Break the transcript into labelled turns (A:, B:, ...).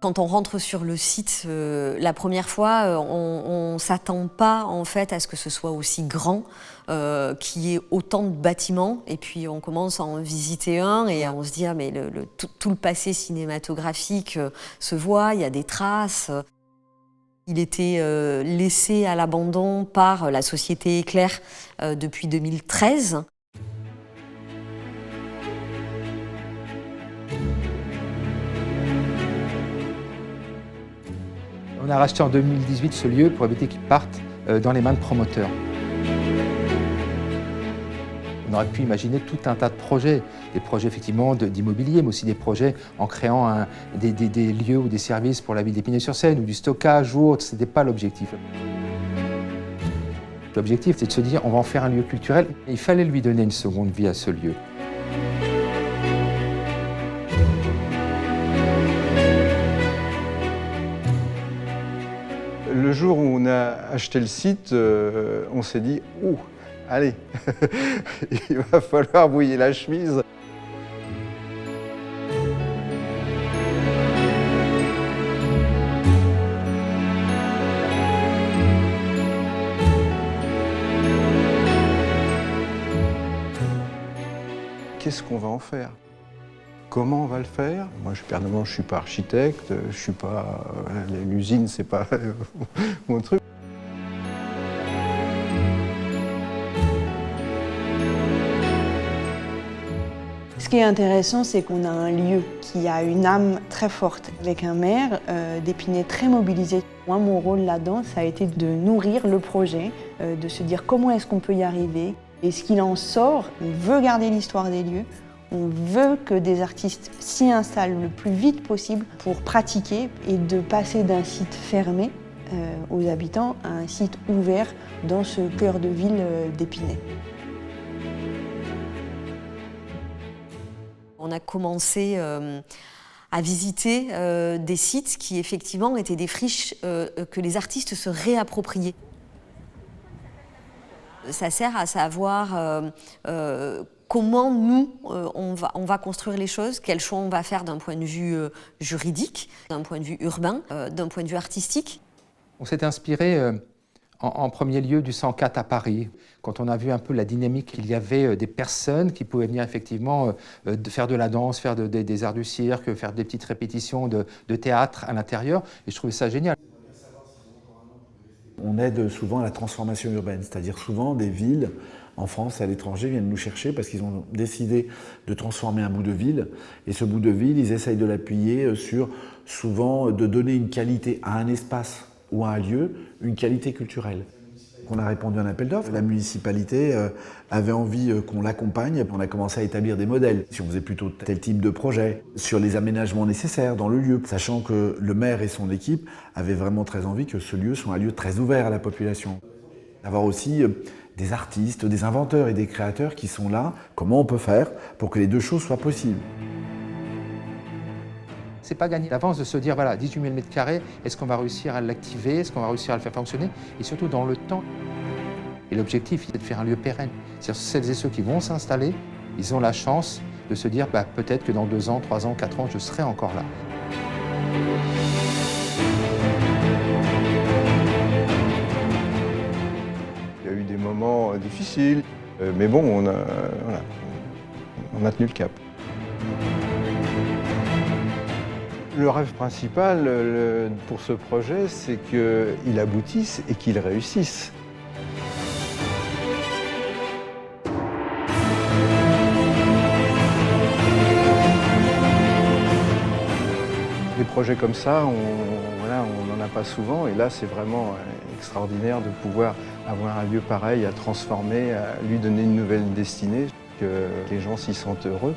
A: Quand on rentre sur le site la première fois, on ne s'attend pas en fait à ce que ce soit aussi grand, qu'il y ait autant de bâtiments. Et puis on commence à en visiter un et on se dit ah, mais tout le passé cinématographique se voit, il y a des traces. Il était laissé à l'abandon par la société Éclair depuis 2013.
B: On a racheté en 2018 ce lieu pour éviter qu'il parte dans les mains de promoteurs. On aurait pu imaginer tout un tas de projets, des projets effectivement d'immobilier, mais aussi des projets en créant des lieux ou des services pour la ville d'Épinay-sur-Seine ou du stockage ou autre. Ce n'était pas l'objectif. L'objectif, c'est de se dire on va en faire un lieu culturel. Et il fallait lui donner une seconde vie à ce lieu.
C: Le jour où on a acheté le site, on s'est dit « Ouh, allez, il va falloir mouiller la chemise ». Qu'est-ce qu'on va en faire ? Comment on va le faire ? Moi, personnellement, je ne suis pas architecte, je suis pas... l'usine, c'est pas mon truc.
D: Ce qui est intéressant, c'est qu'on a un lieu qui a une âme très forte, avec un maire d'Épinay très mobilisé. Moi, mon rôle là-dedans, ça a été de nourrir le projet, de se dire comment est-ce qu'on peut y arriver. Et ce qu'il en sort, on veut garder l'histoire des lieux, on veut que des artistes s'y installent le plus vite possible pour pratiquer et de passer d'un site fermé aux habitants à un site ouvert dans ce cœur de ville d'Épinay.
A: On a commencé à visiter des sites qui effectivement étaient des friches que les artistes se réappropriaient. Ça sert à savoir comment nous, on va construire les choses, quels choix on va faire d'un point de vue juridique, d'un point de vue urbain, d'un point de vue artistique.
B: On s'est inspiré en premier lieu du 104 à Paris, quand on a vu un peu la dynamique qu'il y avait des personnes qui pouvaient venir effectivement faire de la danse, faire des arts du cirque, faire des petites répétitions de théâtre à l'intérieur, et je trouvais ça génial.
E: On aide souvent à la transformation urbaine, c'est-à-dire souvent des villes en France et à l'étranger viennent nous chercher parce qu'ils ont décidé de transformer un bout de ville. Et ce bout de ville, ils essayent de l'appuyer sur souvent de donner une qualité à un espace ou à un lieu, une qualité culturelle. On a répondu à un appel d'offres. La municipalité avait envie qu'on l'accompagne. On a commencé à établir des modèles. Si on faisait plutôt tel type de projet, sur les aménagements nécessaires dans le lieu, sachant que le maire et son équipe avaient vraiment très envie que ce lieu soit un lieu très ouvert à la population. Avoir aussi des artistes, des inventeurs et des créateurs qui sont là. Comment on peut faire pour que les deux choses soient possibles ?
B: C'est pas gagné d'avance de se dire, voilà, 18 000 m², est-ce qu'on va réussir à l'activer, est-ce qu'on va réussir à le faire fonctionner, et surtout dans le temps. Et l'objectif, c'est de faire un lieu pérenne. C'est-à-dire celles et ceux qui vont s'installer, ils ont la chance de se dire, peut-être que dans 2 ans, 3 ans, 4 ans, je serai encore là.
C: Il y a eu des moments difficiles, mais bon, on a tenu le cap. Le rêve principal pour ce projet, c'est qu'il aboutisse et qu'il réussisse. Des projets comme ça, on n'en a pas souvent, et là c'est vraiment extraordinaire de pouvoir avoir un lieu pareil à transformer, à lui donner une nouvelle destinée, que les gens s'y sentent heureux.